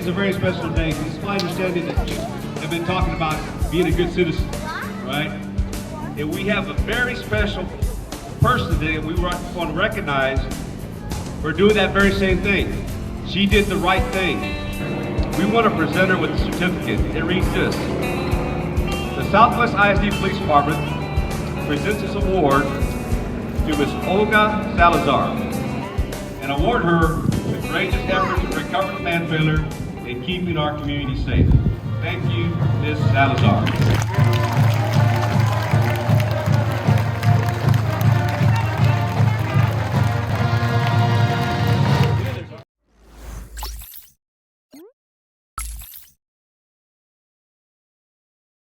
is a very special day. It's my understanding that you have been talking about being a good citizen, right? And we have a very special person today that we want to recognize for doing that very same thing. She did the right thing. We want to present her with a certificate. It reads this: the Southwest ISD Police Department presents this award to Ms. Olga Salazar and award her the courageous efforts to recover command failure and keeping our community safe. Thank you, Ms. Salazar.